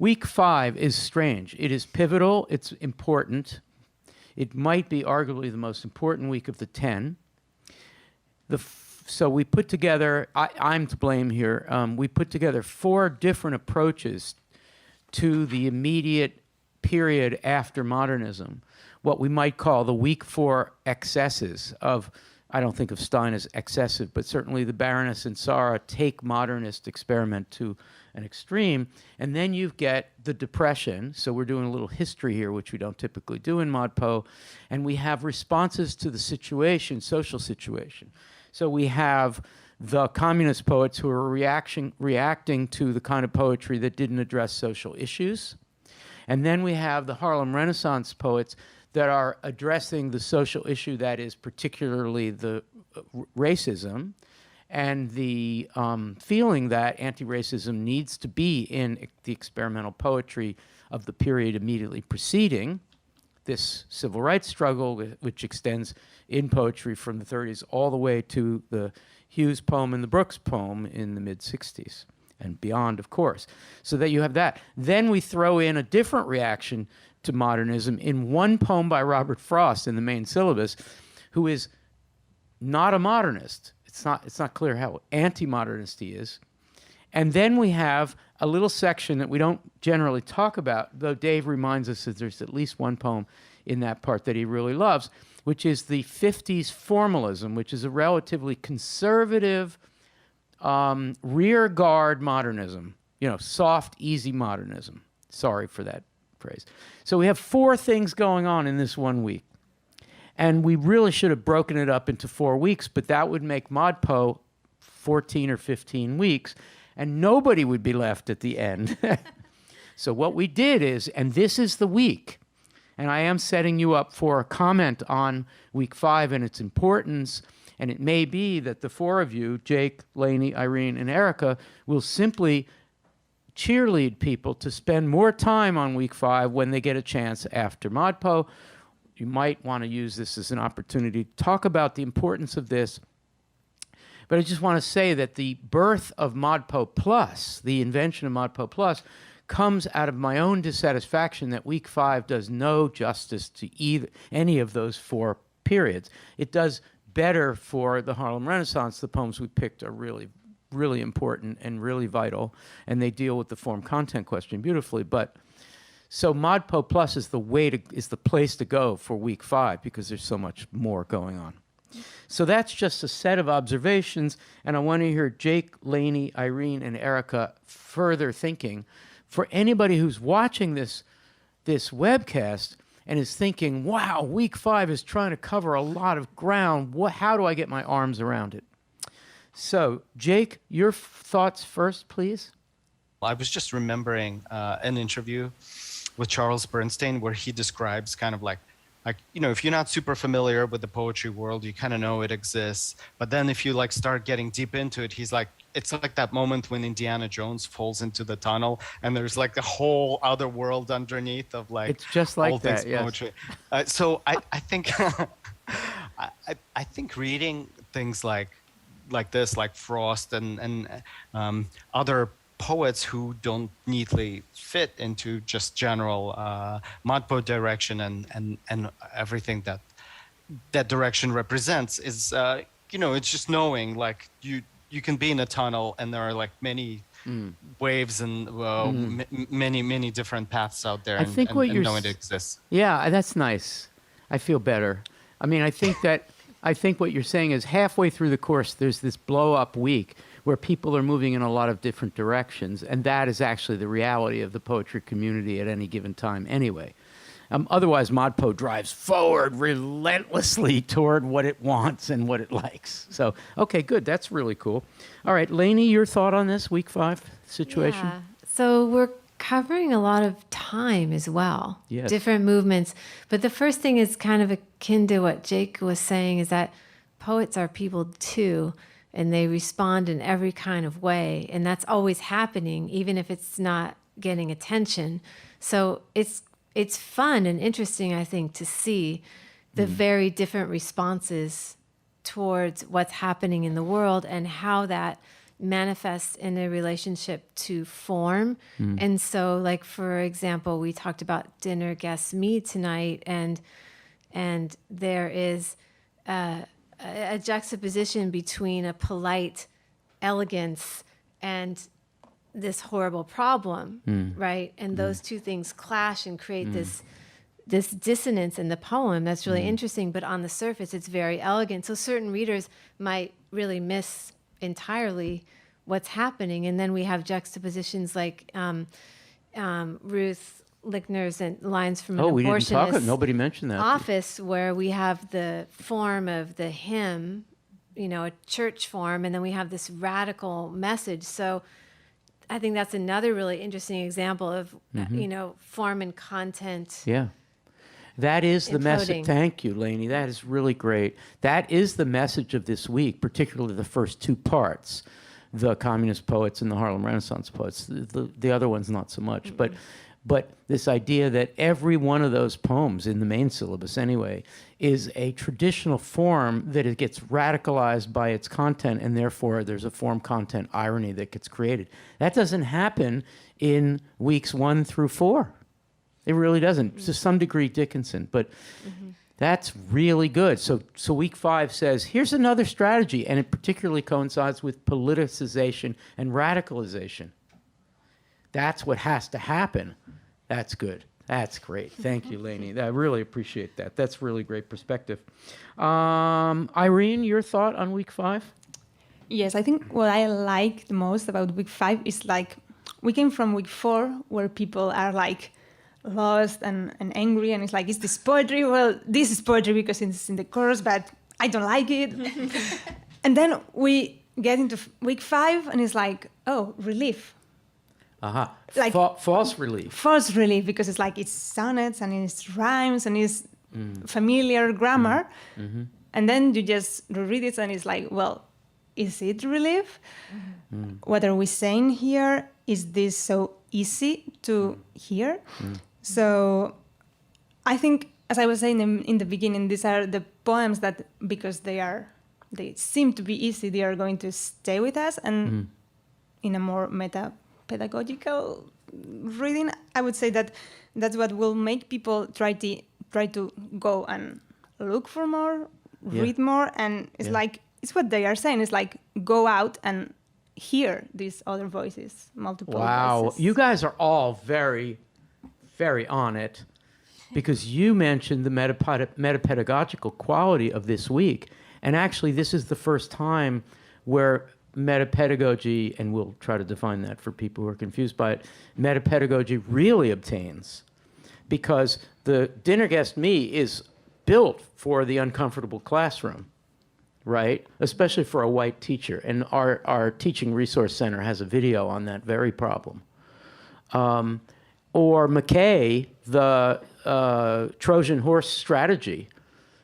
Week 5 is strange. It is pivotal. It's important. It might be arguably the most important week of the 10. So we put together, I'm to blame here, we put together 4 different approaches to the immediate period after modernism, what we might call the week 4 excesses of, I don't think of Stein as excessive, but certainly the Baroness and Sarah take modernist experiment to an extreme. And then you get the Depression. So we're doing a little history here, which we don't typically do in ModPo. And we have responses to the situation, social situation. So we have the communist poets who are reacting to the kind of poetry that didn't address social issues. And then we have the Harlem Renaissance poets that are addressing the social issue that is particularly the racism and the feeling that anti-racism needs to be in the experimental poetry of the period immediately preceding this civil rights struggle, which extends in poetry from the 30s all the way to the Hughes poem and the Brooks poem in the mid-60s and beyond, of course. So that you have that. Then we throw in a different reaction to modernism in one poem by Robert Frost in the main syllabus, who is not a modernist. It's not clear how anti-modernist he is. And then we have a little section that we don't generally talk about, though Dave reminds us that there's at least one poem in that part that he really loves, which is the 50s formalism, which is a relatively conservative rear guard modernism, soft, easy modernism. Sorry for that phrase. So we have 4 things going on in this 1 week. And we really should have broken it up into 4 weeks, but that would make ModPo 14 or 15 weeks, and nobody would be left at the end. So what we did is, and this is the week, and I am setting you up for a comment on week 5 and its importance, and it may be that the 4 of you, Jake, Lainey, Irene, and Erica, will simply cheerlead people to spend more time on week 5 when they get a chance after ModPo. You might want to use this as an opportunity to talk about the importance of this. But I just want to say that the birth of ModPo Plus, the invention of ModPo Plus, comes out of my own dissatisfaction that week 5 does no justice to any of those 4 periods. It does better for the Harlem Renaissance. The poems we picked are really, really important and really vital, and they deal with the form-content question beautifully. But so ModPo Plus is the place to go for week 5 because there's so much more going on. So that's just a set of observations, and I want to hear Jake, Lainey, Irene, and Erica further thinking. For anybody who's watching this webcast and is thinking, wow, week 5 is trying to cover a lot of ground, how do I get my arms around it? So, Jake, your thoughts first, please. I was just remembering an interview with Charles Bernstein where he describes kind of like, if you're not super familiar with the poetry world, you kind of know it exists. But then if you start getting deep into it, he's like, it's like that moment when Indiana Jones falls into the tunnel and there's a whole other world underneath of it's just like all that, things poetry. Yes. So I think I think reading things like this, like Frost and other poets who don't neatly fit into just general ModPo direction and everything that direction represents is it's just knowing you can be in a tunnel and there are many waves and many different paths out there. I think what you're knowing it exists. Yeah, that's nice. I feel better. I mean, I think what you're saying is halfway through the course, there's this blow-up week where people are moving in a lot of different directions, and that is actually the reality of the poetry community at any given time anyway. Otherwise, ModPo drives forward relentlessly toward what it wants and what it likes. So, okay, good. That's really cool. All right, Lainey, your thought on this week 5 situation? Yeah. So we're covering a lot of time as well, yes. Different movements. But the first thing is kind of akin to what Jake was saying, is that poets are people too, and they respond in every kind of way. And that's always happening, even if it's not getting attention. So it's fun and interesting, I think, to see the very different responses towards what's happening in the world and how that manifest in a relationship to form. And so, like, for example, we talked about dinner guest me tonight, and there is a juxtaposition between a polite elegance and this horrible problem, right? And those two things clash and create this dissonance in the poem that's really interesting, but on the surface it's very elegant. So certain readers might really miss entirely what's happening. And then we have juxtapositions like Ruth Lichtner's and lines from an we didn't talk. abortionist Nobody mentioned that. office, where we have the form of the hymn, a church form, and then we have this radical message. So I think that's another really interesting example of, form and content. Yeah. That is the message. Imploding. Thank you, Lainey. That is really great. That is the message of this week, particularly the first two parts, the communist poets and the Harlem Renaissance poets. The other ones, not so much. But this idea that every one of those poems, in the main syllabus anyway, is a traditional form that it gets radicalized by its content, and therefore there's a form-content irony that gets created. That doesn't happen in weeks 1 through 4. It really doesn't. To some degree, Dickinson, but that's really good. So week 5 says, here's another strategy, and it particularly coincides with politicization and radicalization. That's what has to happen. That's good. That's great. Thank you, Lainey. I really appreciate that. That's really great perspective. Irene, your thought on week 5? Yes, I think what I like the most about week 5 is like we came from week 4 where people are like lost and angry, and it's like, is this poetry? Well, this is poetry because it's in the chorus, but I don't like it. And then we get into week 5 and it's like, oh, relief. Like false relief. False relief, because it's like it's sonnets and it's rhymes and it's familiar grammar. And then you just read it and it's like, well, is it relief? What are we saying here? Is this so easy to hear? So I think, as I was saying in the beginning, these are the poems that, because they seem to be easy, they are going to stay with us. And in a more pedagogical reading, I would say that that's what will make people try to go and look for more, read more, and it's like, it's what they are saying. It's like, go out and hear these other voices, multiple voices. You guys are all very, very on it, because you mentioned the metapedagogical quality of this week. And actually, this is the first time where metapedagogy, and we'll try to define that for people who are confused by it, metapedagogy really obtains, because the dinner guest me is built for the uncomfortable classroom, right? Especially for a white teacher. And our Teaching Resource Center has a video on that very problem. Or McKay, the Trojan horse strategy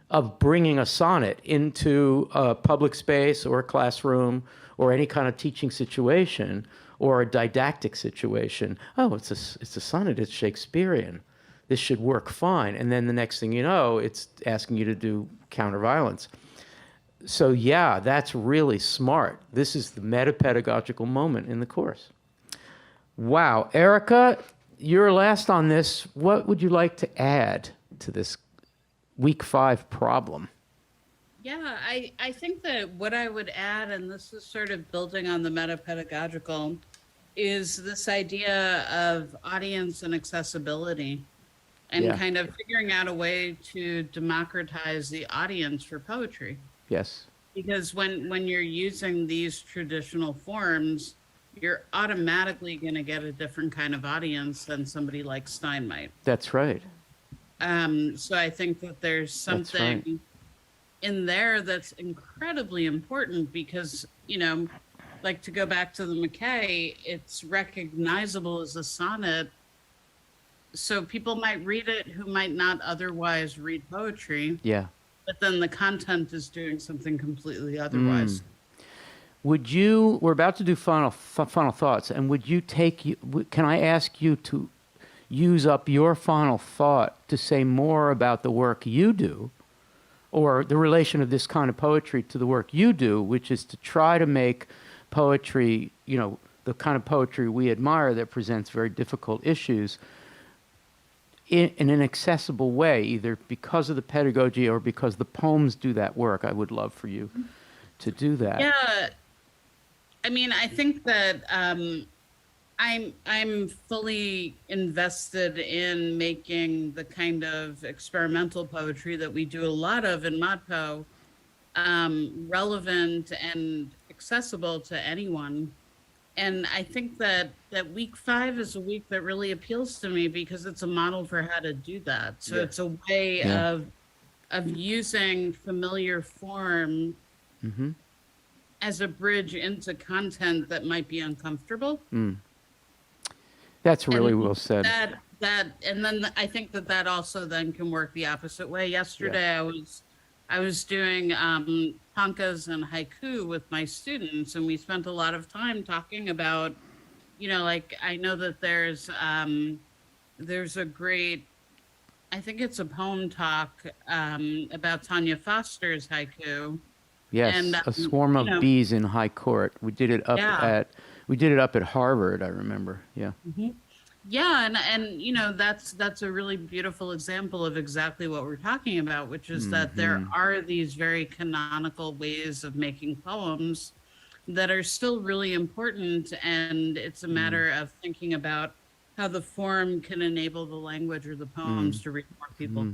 of bringing a sonnet into a public space or a classroom or any kind of teaching situation or a didactic situation. Oh, it's a sonnet, it's Shakespearean. This should work fine. And then the next thing you know, it's asking you to do counterviolence. So yeah, that's really smart. This is the metapedagogical moment in the course. Wow. Erica, you're last on this. What would you like to add to this week 5 problem? Yeah, I think that what I would add, and this is sort of building on the metapedagogical, is this idea of audience and accessibility, and kind of figuring out a way to democratize the audience for poetry. Yes. Because when you're using these traditional forms, you're automatically going to get a different kind of audience than somebody like Stein might. That's right. So I think that there's something in there that's incredibly important, because, like, to go back to the McKay, it's recognizable as a sonnet. So people might read it who might not otherwise read poetry. Yeah. But then the content is doing something completely otherwise. We're about to do final thoughts, and can I ask you to use up your final thought to say more about the work you do, or the relation of this kind of poetry to the work you do, which is to try to make poetry, the kind of poetry we admire that presents very difficult issues in an accessible way, either because of the pedagogy or because the poems do that work. I would love for you to do that. Yeah, I mean, I think that I'm fully invested in making the kind of experimental poetry that we do a lot of in ModPo relevant and accessible to anyone. And I think that week 5 is a week that really appeals to me because it's a model for how to do that. So it's a way of using familiar form as a bridge into content that might be uncomfortable. That's really And well said. And then I think that also then can work the opposite way. Yesterday I was doing tankas and haiku with my students, and we spent a lot of time talking about, like, I know that there's a great, I think it's a poem talk about Tanya Foster's haiku. Yes, And, A Swarm of Bees in High Court. We did it up at Harvard, I remember. Yeah. Yeah, and that's a really beautiful example of exactly what we're talking about, which is that there are these very canonical ways of making poems that are still really important, and it's a matter of thinking about how the form can enable the language or the poems to reach more people.